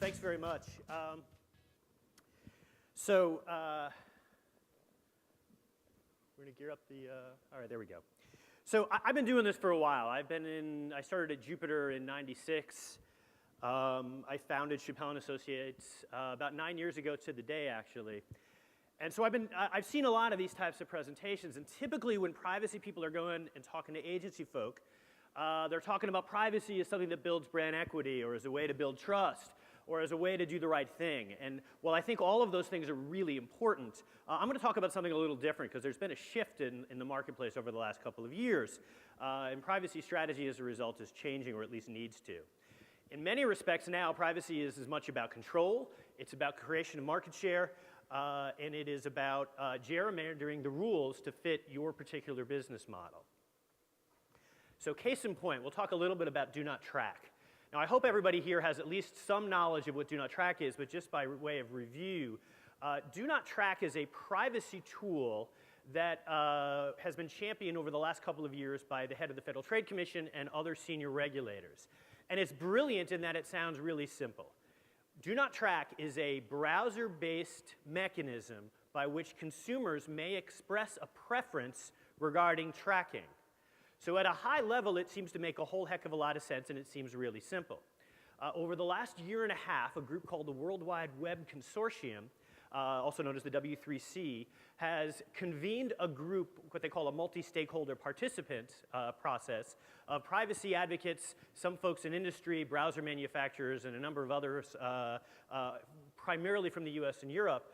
thanks very much. We're going to gear up the, all right, there we go. So I've been doing this for a while. I started at Jupiter in '96. I founded Chapell Associates about 9 years ago to the day, actually. And so I've seen a lot of these types of presentations, and typically when privacy people are going and talking to agency folk, they're talking about privacy as something that builds brand equity, or as a way to build trust, or as a way to do the right thing. And while I think all of those things are really important, I'm going to talk about something a little different, because there's been a shift in the marketplace over the last couple of years. And privacy strategy as a result is changing, or at least needs to. In many respects now, privacy is as much about control, it's about creation of market share, and it is about gerrymandering the rules to fit your particular business model. So case in point, we'll talk a little bit about do not track. Now, I hope everybody here has at least some knowledge of what do not track is, but just by way of review, do not track is a privacy tool that has been championed over the last couple of years by the head of the Federal Trade Commission and other senior regulators. And it's brilliant in that it sounds really simple. Do not track is a browser-based mechanism by which consumers may express a preference regarding tracking. So at a high level, it seems to make a whole heck of a lot of sense, and it seems really simple. Over the last year and a half, a group called the World Wide Web Consortium, also known as the W3C, has convened a group, what they call a multi-stakeholder participant process, of privacy advocates, some folks in industry, browser manufacturers, and a number of others, primarily from the US and Europe.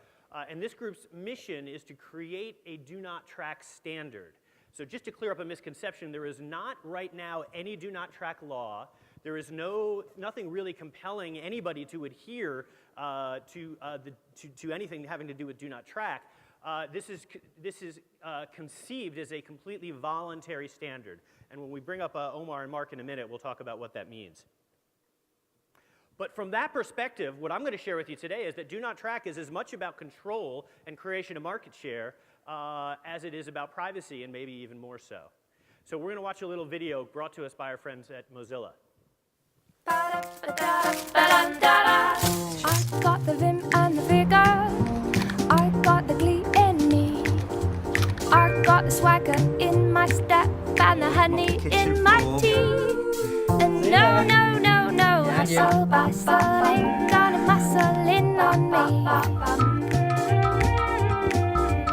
And this group's mission is to create a do not track standard. So just to clear up a misconception, there is not right now any do not track law. There is nothing really compelling anybody to adhere to anything having to do with do not track. This is conceived as a completely voluntary standard. And when we bring up Omar and Marc in a minute, we'll talk about what that means. But from that perspective, what I'm going to share with you today is that do not track is as much about control and creation of market share as it is about privacy, and maybe even more so. So we're going to watch a little video brought to us by our friends at Mozilla. I got the vim and the vigor, I got the glee in me, I got the swagger in my step and the honey in my tea. And no, no, no, no, hustle bustle ain't gonna muscle in on me.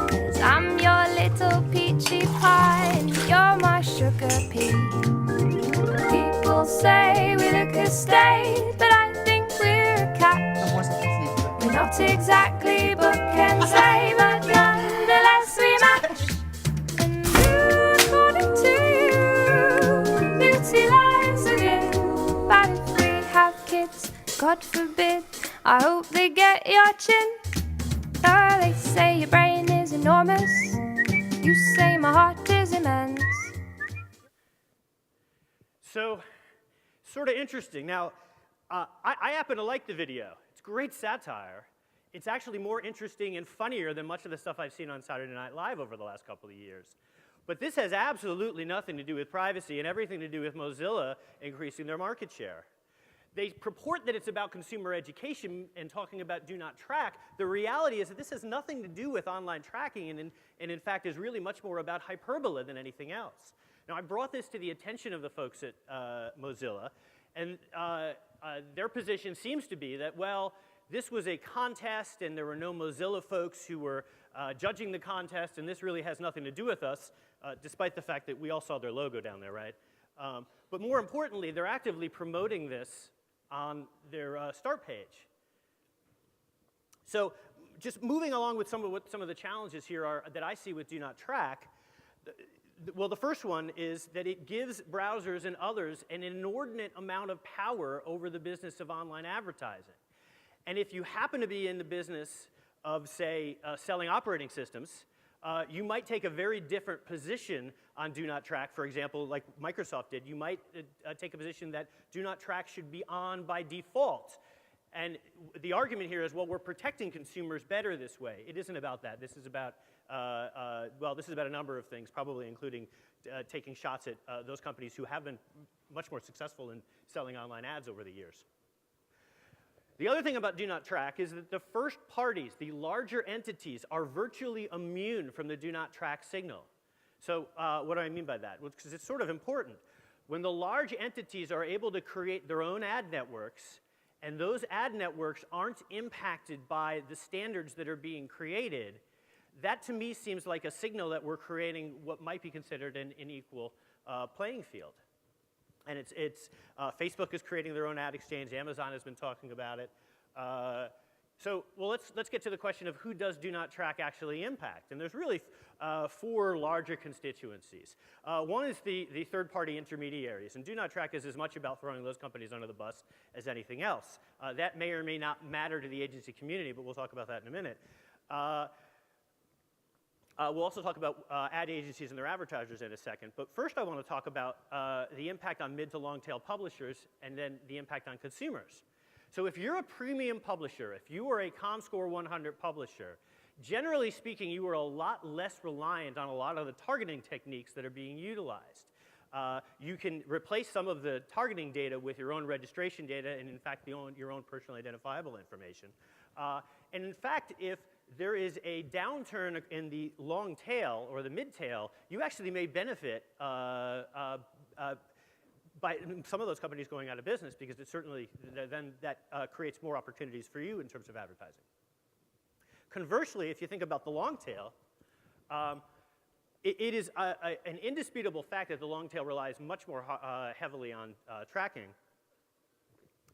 'Cause I'm your little peachy pie and you're my sugar pea. People say we look a state, but I think we're a catch. We're not exactly book and say, but nonetheless we match. And you, according to you, beauty lies within. But if we have kids, God forbid, I hope they get your chin. Oh, they say your brain is enormous, you say my heart is immense. So, sort of interesting. Now, I happen to like the video. It's great satire. It's actually more interesting and funnier than much of the stuff I've seen on Saturday Night Live over the last couple of years. But this has absolutely nothing to do with privacy and everything to do with Mozilla increasing their market share. They purport that it's about consumer education and talking about do not track. The reality is that this has nothing to do with online tracking and in fact is really much more about hyperbola than anything else. Now, I brought this to the attention of the folks at Mozilla, and their position seems to be that, well, this was a contest and there were no Mozilla folks who were judging the contest, and this really has nothing to do with us, despite the fact that we all saw their logo down there, right? But more importantly, they're actively promoting this on their start page. So just moving along with some of the challenges here are that I see with do not track. Well, the first one is that it gives browsers and others an inordinate amount of power over the business of online advertising. And if you happen to be in the business of, say, selling operating systems, you might take a very different position on do not track. For example, like Microsoft did, you might take a position that do not track should be on by default. And the argument here is, well, we're protecting consumers better this way. It isn't about that. This is about, well, this is about a number of things, probably including taking shots at those companies who have been much more successful in selling online ads over the years. The other thing about do not track is that the first parties, the larger entities, are virtually immune from the do not track signal. So what do I mean by that? Well, because it's sort of important. When the large entities are able to create their own ad networks, and those ad networks aren't impacted by the standards that are being created, that to me seems like a signal that we're creating what might be considered an unequal playing field. And Facebook is creating their own ad exchange. Amazon has been talking about it. Well, let's get to the question of who does do not track actually impact. And there's really four larger constituencies. One is the third-party intermediaries. And do not track is as much about throwing those companies under the bus as anything else. That may or may not matter to the agency community, but we'll talk about that in a minute. We'll also talk about ad agencies and their advertisers in a second. But first I want to talk about the impact on mid to long tail publishers and then the impact on consumers. So if you're a premium publisher, if you are a ComScore 100 publisher, generally speaking, you are a lot less reliant on a lot of the targeting techniques that are being utilized. You can replace some of the targeting data with your own registration data and, in fact, your own personally identifiable information. And in fact, if there is a downturn in the long tail or the mid tail, you actually may benefit by some of those companies going out of business, because it certainly then that creates more opportunities for you in terms of advertising. Conversely, if you think about the long tail, it is an indisputable fact that the long tail relies much more heavily on tracking.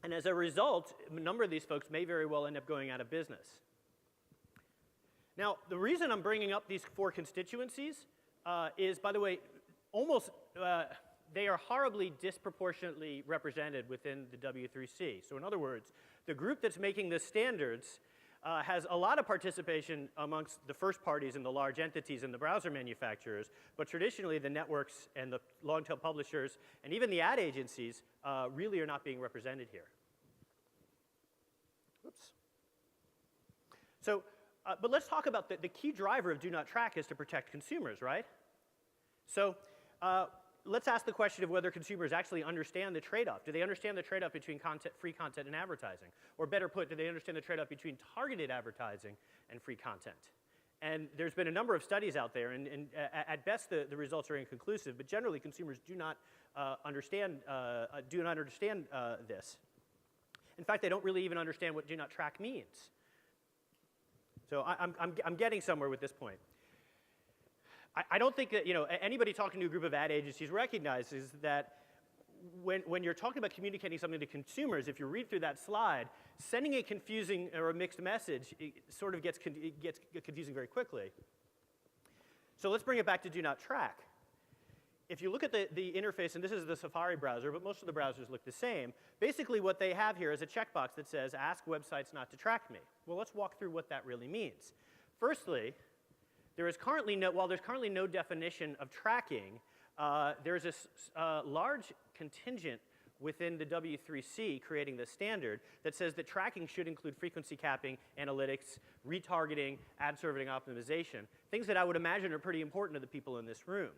And as a result, a number of these folks may very well end up going out of business. Now, the reason I'm bringing up these four constituencies is, by the way, almost they are horribly disproportionately represented within the W3C. So in other words, the group that's making the standards has a lot of participation amongst the first parties and the large entities and the browser manufacturers, but traditionally the networks and the long-tail publishers and even the ad agencies really are not being represented here. Oops. So, but let's talk about the key driver of do not track is to protect consumers, right? So let's ask the question of whether consumers actually understand the trade-off. Do they understand the trade-off between free content and advertising? Or better put, do they understand the trade-off between targeted advertising and free content? And there's been a number of studies out there, and at best the results are inconclusive, but generally consumers do not understand this. In fact, they don't really even understand what do not track means. So I'm getting somewhere with this point. I don't think that anybody talking to a group of ad agencies recognizes that when you're talking about communicating something to consumers, if you read through that slide, sending a confusing or a mixed message sort of gets confusing very quickly. So let's bring it back to do not track. If you look at the interface, and this is the Safari browser, but most of the browsers look the same, basically what they have here is a checkbox that says, ask websites not to track me. Well, let's walk through what that really means. Firstly, while there's currently no definition of tracking, there's a large contingent within the W3C creating the standard that says that tracking should include frequency capping, analytics, retargeting, ad serving optimization, things that I would imagine are pretty important to the people in this room.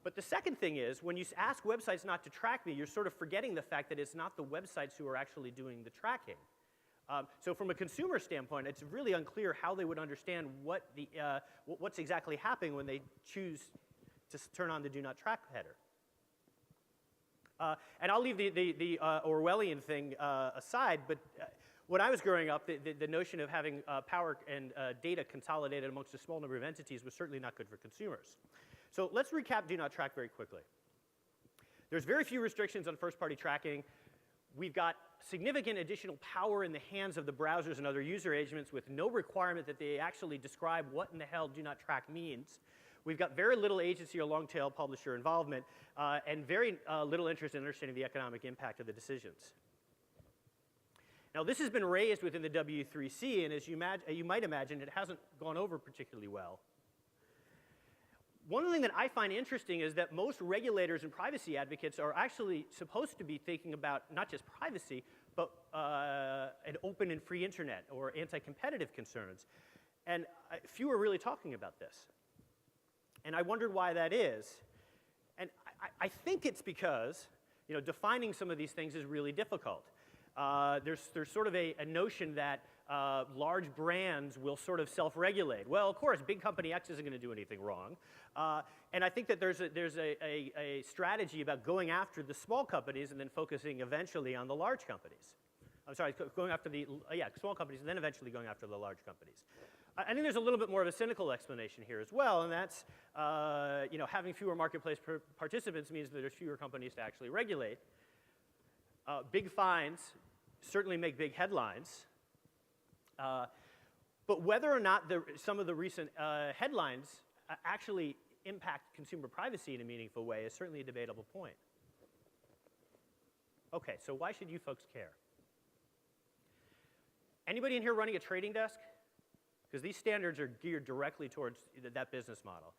But the second thing is, when you ask websites not to track me, you're sort of forgetting the fact that it's not the websites who are actually doing the tracking. So from a consumer standpoint, it's really unclear how they would understand what's exactly happening when they choose to turn on the do not track header. And I'll leave the Orwellian thing aside, but when I was growing up, the notion of having power and data consolidated amongst a small number of entities was certainly not good for consumers. So let's recap do not track very quickly. There's very few restrictions on first-party tracking. We've got significant additional power in the hands of the browsers and other user agents with no requirement that they actually describe what in the hell do not track means. We've got very little agency or long-tail publisher involvement and very little interest in understanding the economic impact of the decisions. Now, this has been raised within the W3C, and as you might imagine, it hasn't gone over particularly well. One thing that I find interesting is that most regulators and privacy advocates are actually supposed to be thinking about not just privacy, but an open and free internet or anti-competitive concerns. And few are really talking about this. And I wondered why that is. And I think it's because defining some of these things is really difficult. there's sort of a notion that large brands will sort of self-regulate. Well, of course, big company X isn't going to do anything wrong. And I think that there's a strategy about going after the small companies and then focusing eventually on the large companies. I'm sorry, going after the small companies and then eventually going after the large companies. I think there's a little bit more of a cynical explanation here as well, and that's having fewer marketplace participants means that there's fewer companies to actually regulate. Big fines certainly make big headlines, but whether or not some of the recent headlines actually impact consumer privacy in a meaningful way is certainly a debatable point. Okay, so why should you folks care? Anybody in here running a trading desk? Because these standards are geared directly towards that business model.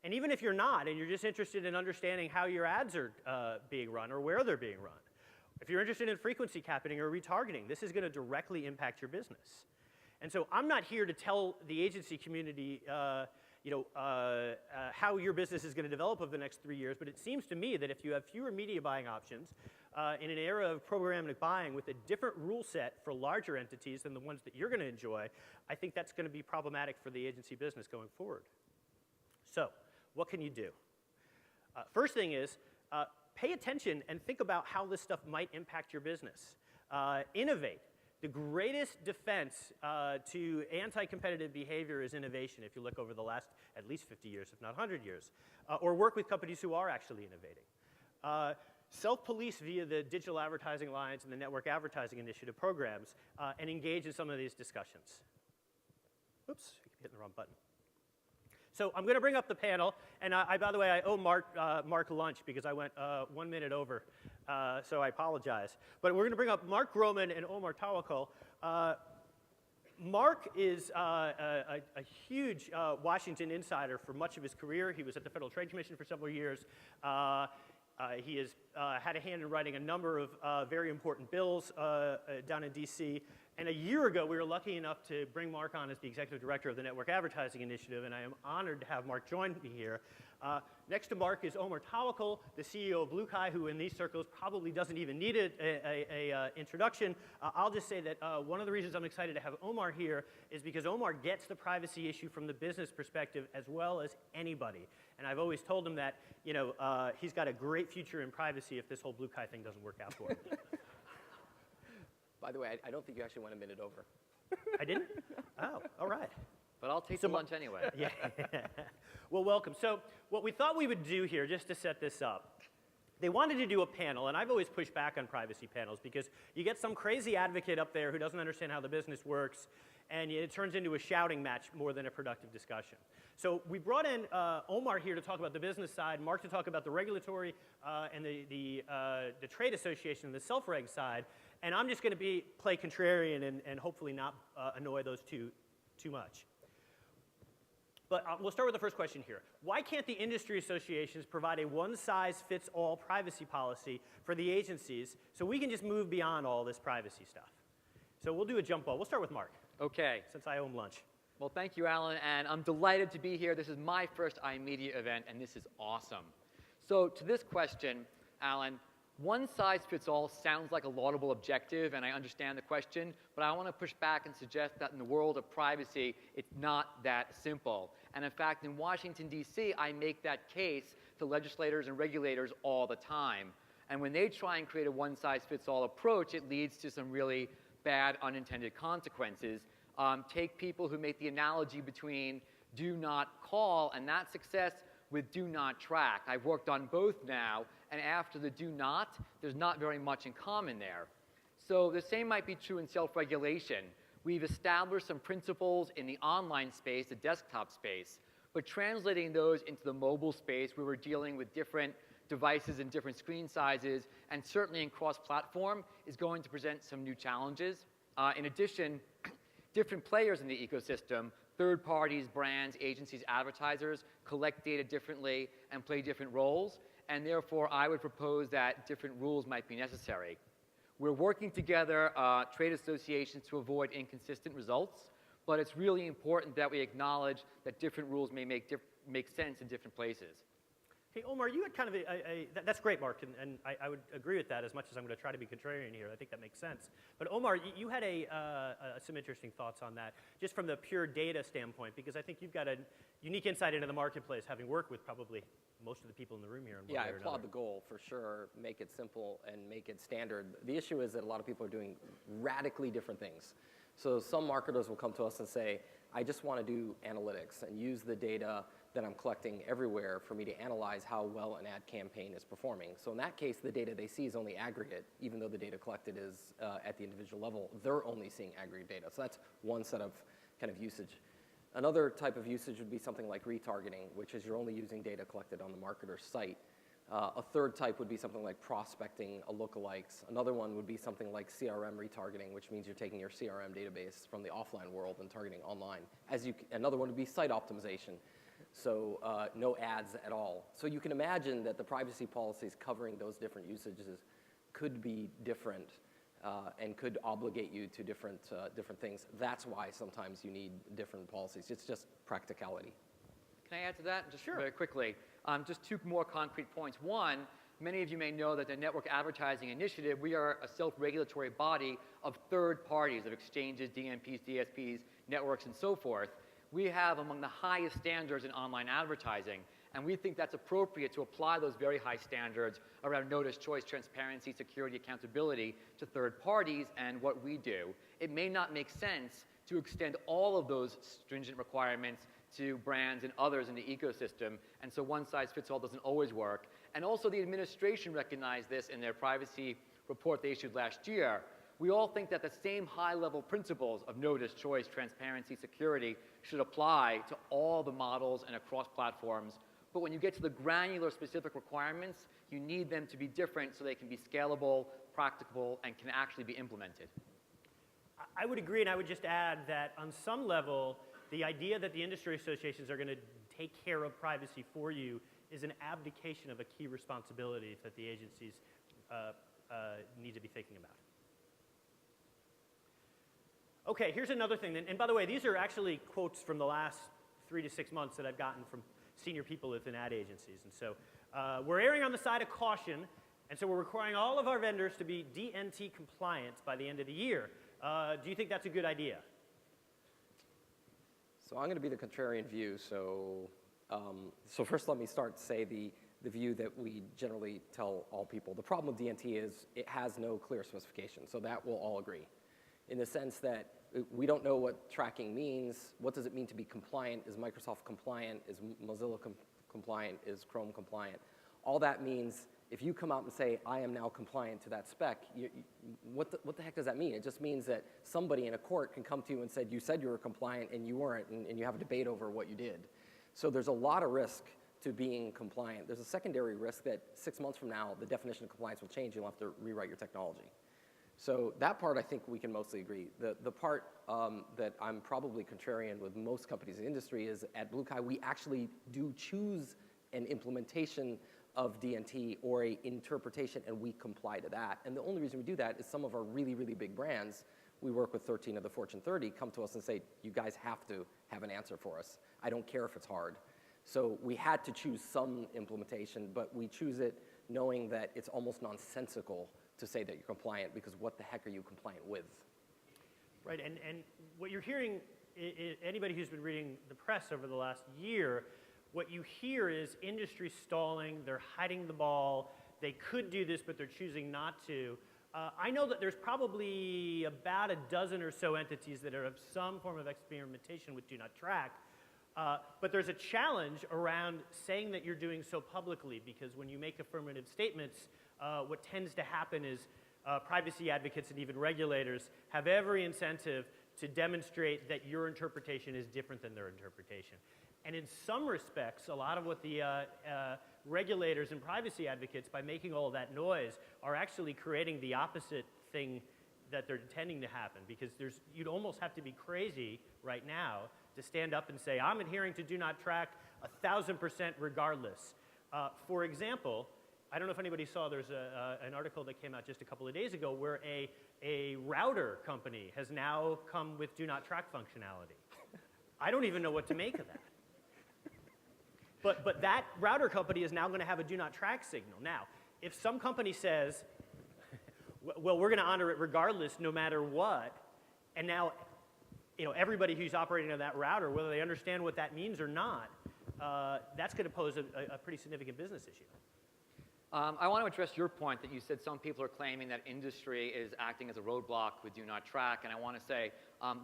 And even if you're not, and you're just interested in understanding how your ads are being run or where they're being run, if you're interested in frequency capping or retargeting, this is going to directly impact your business. And so I'm not here to tell the agency community how your business is going to develop over the next 3 years, but it seems to me that if you have fewer media buying options in an era of programmatic buying with a different rule set for larger entities than the ones that you're going to enjoy, I think that's going to be problematic for the agency business going forward. So what can you do? First thing is, pay attention and think about how this stuff might impact your business. Innovate. The greatest defense to anti-competitive behavior is innovation, if you look over the last at least 50 years, if not 100 years. Or work with companies who are actually innovating. Self-police via the Digital Advertising Alliance and the Network Advertising Initiative programs and engage in some of these discussions. Oops, I keep hitting the wrong button. So I'm going to bring up the panel, and by the way, I owe Marc lunch because I went 1 minute over, so I apologize. But we're going to bring up Marc Groman and Omar Tawakol. Marc is a huge Washington insider for much of his career. He was at the Federal Trade Commission for several years. He has had a hand in writing a number of very important bills down in DC. And a year ago, we were lucky enough to bring Marc on as the executive director of the Network Advertising Initiative, and I am honored to have Marc join me here. Next to Marc is Omar Tawakol, the CEO of BlueKai, who in these circles probably doesn't even need an introduction. I'll just say that one of the reasons I'm excited to have Omar here is because Omar gets the privacy issue from the business perspective as well as anybody. And I've always told him that he's got a great future in privacy if this whole BlueKai thing doesn't work out for him. By the way, I don't think you actually went a minute over. I didn't? Oh, all right. But I'll take the lunch anyway. Yeah. Well, welcome. So what we thought we would do here, just to set this up, they wanted to do a panel, and I've always pushed back on privacy panels because you get some crazy advocate up there who doesn't understand how the business works, and it turns into a shouting match more than a productive discussion. So we brought in Omar here to talk about the business side, Marc to talk about the regulatory and the trade association, the self-reg side, and I'm just going to play contrarian and hopefully not annoy those two too much. But we'll start with the first question here. Why can't the industry associations provide a one-size-fits-all privacy policy for the agencies so we can just move beyond all this privacy stuff? So we'll do a jump ball. We'll start with Marc. Okay. Since I owe him lunch. Well, thank you, Alan, and I'm delighted to be here. This is my first iMedia event, and this is awesome. So to this question, Alan, one size fits all sounds like a laudable objective, and I understand the question, but I want to push back and suggest that in the world of privacy, it's not that simple. And in fact, in Washington, D.C., I make that case to legislators and regulators all the time. And when they try and create a one-size-fits-all approach, it leads to some really bad unintended consequences. Take people who make the analogy between do not call and that success with do not track. I've worked on both now, and after the do not, there's not very much in common there. So the same might be true in self-regulation. We've established some principles in the online space, the desktop space, but translating those into the mobile space where we're dealing with different devices and different screen sizes, and certainly in cross-platform, is going to present some new challenges. In addition, different players in the ecosystem, third parties, brands, agencies, advertisers, collect data differently and play different roles, and therefore I would propose that different rules might be necessary. We're working together, trade associations, to avoid inconsistent results, but it's really important that we acknowledge that different rules may make sense in different places. Hey, Omar, you had kind of that's great, Mark, and I would agree with that as much as I'm going to try to be contrarian here. I think that makes sense. But Omar, you had some interesting thoughts on that, just from the pure data standpoint, because I think you've got a unique insight into the marketplace, having worked with probably most of the people in the room here. In one Yeah, I way or applaud another. the goal for sure. Make it simple and make it standard. The issue is that a lot of people are doing radically different things. So some marketers will come to us and say, I just want to do analytics and use the data that I'm collecting everywhere for me to analyze how well an ad campaign is performing. So in that case, the data they see is only aggregate, even though the data collected is at the individual level. They're only seeing aggregate data. So that's one set of kind of usage. Another type of usage would be something like retargeting, which is you're only using data collected on the marketer's site. A third type would be something like prospecting a lookalikes. Another one would be something like CRM retargeting, which means you're taking your CRM database from the offline world and targeting online. Another one would be site optimization. So no ads at all. So you can imagine that the privacy policies covering those different usages could be different and could obligate you to different things. That's why sometimes you need different policies. It's just practicality. Can I add to that? Just Sure. very quickly. Just two more concrete points. One, many of you may know that the Network Advertising Initiative, we are a self-regulatory body of third parties, of exchanges, DMPs, DSPs, networks, and so forth. We have among the highest standards in online advertising, and we think that's appropriate to apply those very high standards around notice, choice, transparency, security, accountability to third parties and what we do. It may not make sense to extend all of those stringent requirements to brands and others in the ecosystem, and so one size fits all doesn't always work. And also the administration recognized this in their privacy report they issued last year. We all think that the same high-level principles of notice, choice, transparency, security should apply to all the models and across platforms. But when you get to the granular specific requirements, you need them to be different so they can be scalable, practicable, and can actually be implemented. I would agree, and I would just add that on some level, the idea that the industry associations are going to take care of privacy for you is an abdication of a key responsibility that the agencies need to be thinking about. Okay, here's another thing. And by the way, these are actually quotes from the last 3 to 6 months that I've gotten from senior people within ad agencies. And so we're erring on the side of caution, and so we're requiring all of our vendors to be DNT compliant by the end of the year. Do you think that's a good idea? So I'm going to be the contrarian view. So first let me start to say the view that we generally tell all people. The problem with DNT is it has no clear specification. So that we'll all agree. In the sense that we don't know what tracking means. What does it mean to be compliant? Is Microsoft compliant? Is Mozilla compliant? Is Chrome compliant? All that means if you come out and say, I am now compliant to that spec, what the heck does that mean? It just means that somebody in a court can come to you and say, you said you were compliant and you weren't, and you have a debate over what you did. So there's a lot of risk to being compliant. There's a secondary risk that 6 months from now, the definition of compliance will change. You'll have to rewrite your technology. So that part, I think we can mostly agree. The part that I'm probably contrarian with most companies in the industry is at BlueKai, we actually do choose an implementation of DNT or an interpretation, and we comply to that. And the only reason we do that is some of our really, really big brands, we work with 13 of the Fortune 30, come to us and say, you guys have to have an answer for us. I don't care if it's hard. So we had to choose some implementation, but we choose it knowing that it's almost nonsensical to say that you're compliant, because what the heck are you compliant with? Right, and what you're hearing, anybody who's been reading the press over the last year, what you hear is industry stalling, they're hiding the ball, they could do this, but they're choosing not to. I know that there's probably about a dozen or so entities that are of some form of experimentation with Do Not Track, but there's a challenge around saying that you're doing so publicly, because when you make affirmative statements, what tends to happen is privacy advocates and even regulators have every incentive to demonstrate that your interpretation is different than their interpretation. And in some respects, a lot of what the regulators and privacy advocates, by making all that noise, are actually creating the opposite thing that they're intending to happen, because you'd almost have to be crazy right now to stand up and say, I'm adhering to Do Not Track 1,000% regardless. For example, I don't know if anybody saw, there's an article that came out just a couple of days ago where a router company has now come with Do Not Track functionality. I don't even know what to make of that. But that router company is now going to have a do not track signal. Now, if some company says, well, we're going to honor it regardless, no matter what, and now, everybody who's operating on that router, whether they understand what that means or not, that's going to pose a pretty significant business issue. I want to address your point that you said some people are claiming that industry is acting as a roadblock with do not track, and I want to say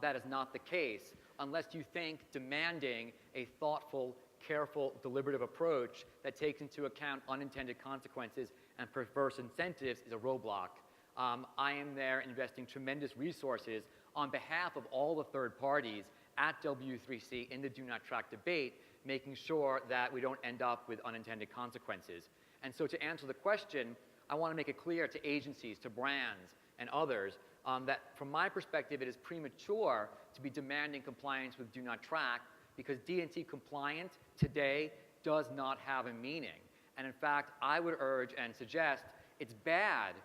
that is not the case unless you think demanding a thoughtful, careful, deliberative approach that takes into account unintended consequences and perverse incentives is a roadblock. I am there investing tremendous resources on behalf of all the third parties at W3C in the do not track debate, making sure that we don't end up with unintended consequences. And so to answer the question, I want to make it clear to agencies, to brands, and others that from my perspective, it is premature to be demanding compliance with do not track because D&T compliant today does not have a meaning. And in fact, I would urge and suggest it's bad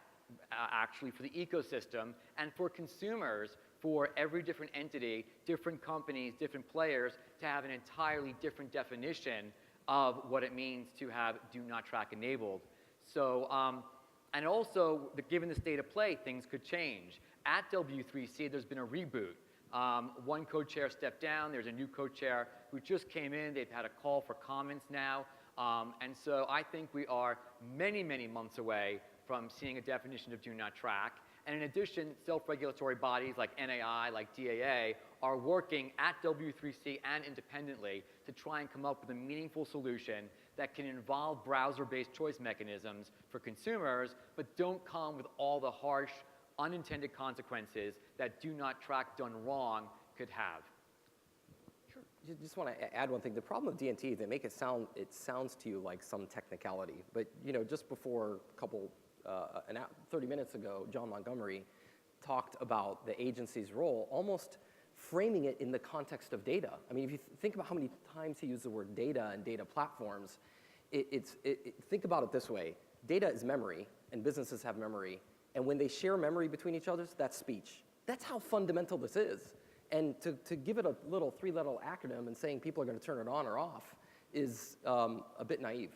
actually for the ecosystem and for consumers, for every different entity, different companies, different players to have an entirely different definition of what it means to have do not track enabled. So, and also, given the state of play, things could change. At W3C, there's been a reboot. One co-chair stepped down. There's a new co-chair who just came in. They've had a call for comments now. And so I think we are many, many months away from seeing a definition of do not track. And in addition, self-regulatory bodies like NAI, like DAA, are working at W3C and independently to try and come up with a meaningful solution that can involve browser-based choice mechanisms for consumers, but don't come with all the harsh, unintended consequences that do not track done wrong could have. Sure. Just want to add one thing. The problem with D&T, they make it sounds to you like some technicality. But just before a couple 30 minutes ago, John Montgomery talked about the agency's role, almost framing it in the context of data. I mean, if you think about how many times he used the word data and data platforms, think about it this way. Data is memory, and businesses have memory. And when they share memory between each other, that's speech. That's how fundamental this is. And to give it a little three-letter acronym and saying people are going to turn it on or off is a bit naive.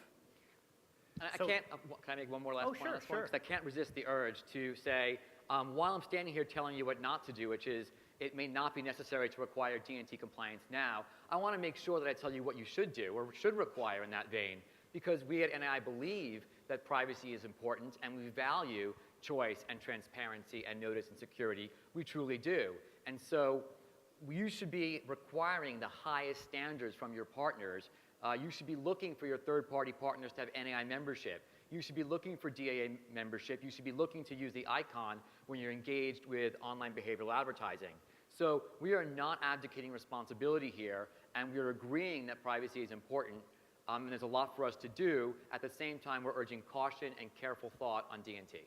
And can I make one more last point? Sure. Because I can't resist the urge to say, while I'm standing here telling you what not to do, which is it may not be necessary to require D&T compliance now, I want to make sure that I tell you what you should do or should require in that vein, because we at NAI believe that privacy is important and we value choice and transparency and notice and security. We truly do. And so you should be requiring the highest standards from your partners. You should be looking for your third-party partners to have NAI membership. You should be looking for DAA membership. You should be looking to use the icon when you're engaged with online behavioral advertising. So we are not abdicating responsibility here, and we're agreeing that privacy is important, and there's a lot for us to do. At the same time, we're urging caution and careful thought on D&T.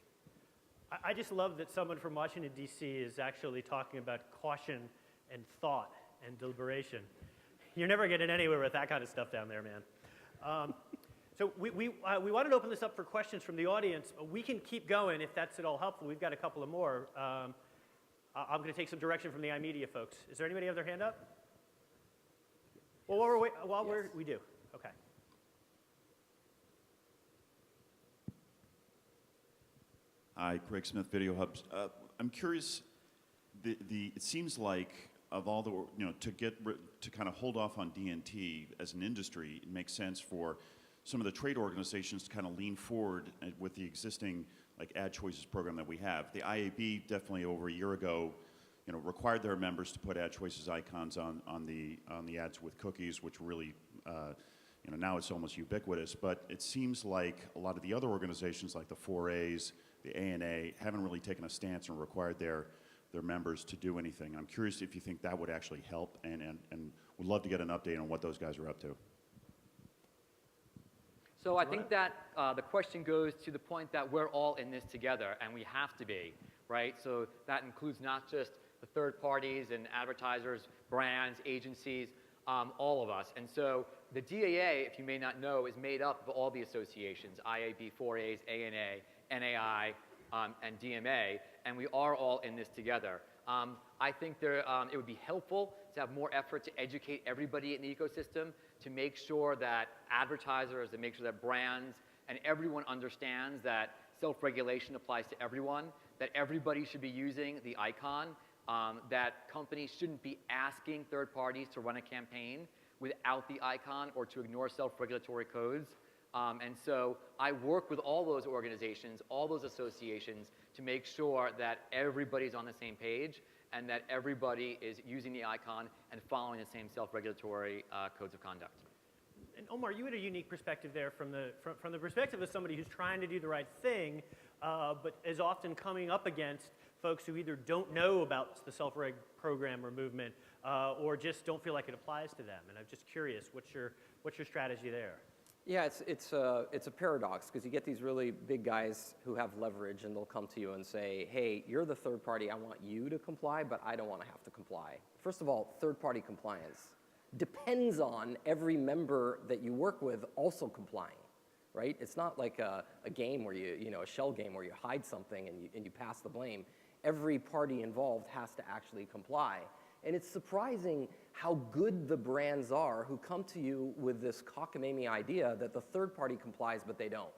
I just love that someone from Washington, D.C. is actually talking about caution and thought and deliberation. You're never getting anywhere with that kind of stuff down there, man. So we wanted to open this up for questions from the audience. We can keep going if that's at all helpful. We've got a couple of more. I'm going to take some direction from the iMedia folks. Is there anybody have their hand up? Well, we do. Okay. Hi, Craig Smith, Video Hubs. I'm curious. It seems like of all the to kind of hold off on D&T as an industry, it makes sense for some of the trade organizations to kind of lean forward with the existing ad choices program that we have. The IAB definitely over a year ago, required their members to put ad choices icons on the ads with cookies, which really, now it's almost ubiquitous. But it seems like a lot of the other organizations, like the 4As, the ANA, haven't really taken a stance and required their members to do anything. I'm curious if you think that would actually help, and would love to get an update on what those guys are up to. So I think that the question goes to the point that we're all in this together, and we have to be, right? So that includes not just the third parties and advertisers, brands, agencies, all of us. And so the DAA, if you may not know, is made up of all the associations, IAB, 4As, ANA, NAI, and DMA, and we are all in this together. I think it would be helpful to have more effort to educate everybody in the ecosystem, to make sure that advertisers, to make sure that brands, and everyone understands that self-regulation applies to everyone, that everybody should be using the icon, that companies shouldn't be asking third parties to run a campaign without the icon or to ignore self-regulatory codes. And so I work with all those organizations, all those associations, to make sure that everybody's on the same page and that everybody is using the icon and following the same self-regulatory codes of conduct. And Omar, you had a unique perspective there from the perspective of somebody who's trying to do the right thing, but is often coming up against folks who either don't know about the self-reg program or movement, or just don't feel like it applies to them. And I'm just curious, what's your strategy there? Yeah, it's a paradox, because you get these really big guys who have leverage, and they'll come to you and say, hey, you're the third party, I want you to comply, but I don't want to have to comply. First of all, third party compliance depends on every member that you work with also complying, right? It's not like a game where a shell game where you hide something and you pass the blame. Every party involved has to actually comply. And it's surprising how good the brands are who come to you with this cockamamie idea that the third party complies, but they don't.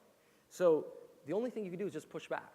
So the only thing you can do is just push back.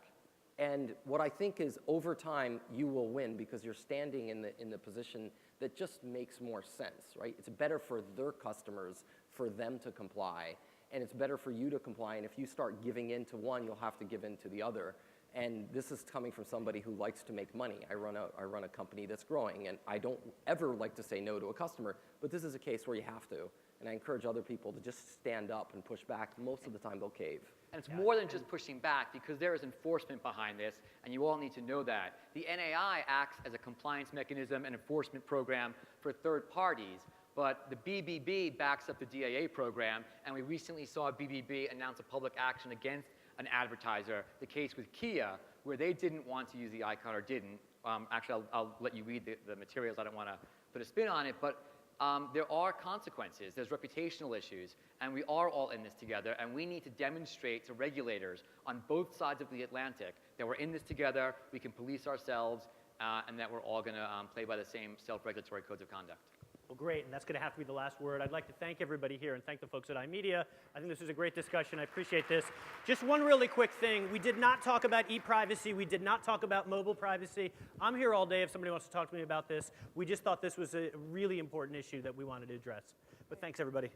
And what I think is over time, you will win because you're standing in the position that just makes more sense, right? It's better for their customers for them to comply, and it's better for you to comply. And if you start giving in to one, you'll have to give in to the other. And this is coming from somebody who likes to make money. I run a company that's growing, and I don't ever like to say no to a customer, but this is a case where you have to. And I encourage other people to just stand up and push back. Most of the time, they'll cave. And it's more than just pushing back, because there is enforcement behind this, and you all need to know that. The NAI acts as a compliance mechanism and enforcement program for third parties, but the BBB backs up the DAA program, and we recently saw BBB announce a public action against an advertiser, the case with Kia, where they didn't want to use the icon or didn't. Actually, I'll let you read the materials. I don't want to put a spin on it, but there are consequences. There's reputational issues, and we are all in this together, and we need to demonstrate to regulators on both sides of the Atlantic that we're in this together, we can police ourselves, and that we're all going to play by the same self-regulatory codes of conduct. Well, great, and that's going to have to be the last word. I'd like to thank everybody here and thank the folks at iMedia. I think this was a great discussion. I appreciate this. Just one really quick thing. We did not talk about e-privacy. We did not talk about mobile privacy. I'm here all day if somebody wants to talk to me about this. We just thought this was a really important issue that we wanted to address. But thanks, everybody.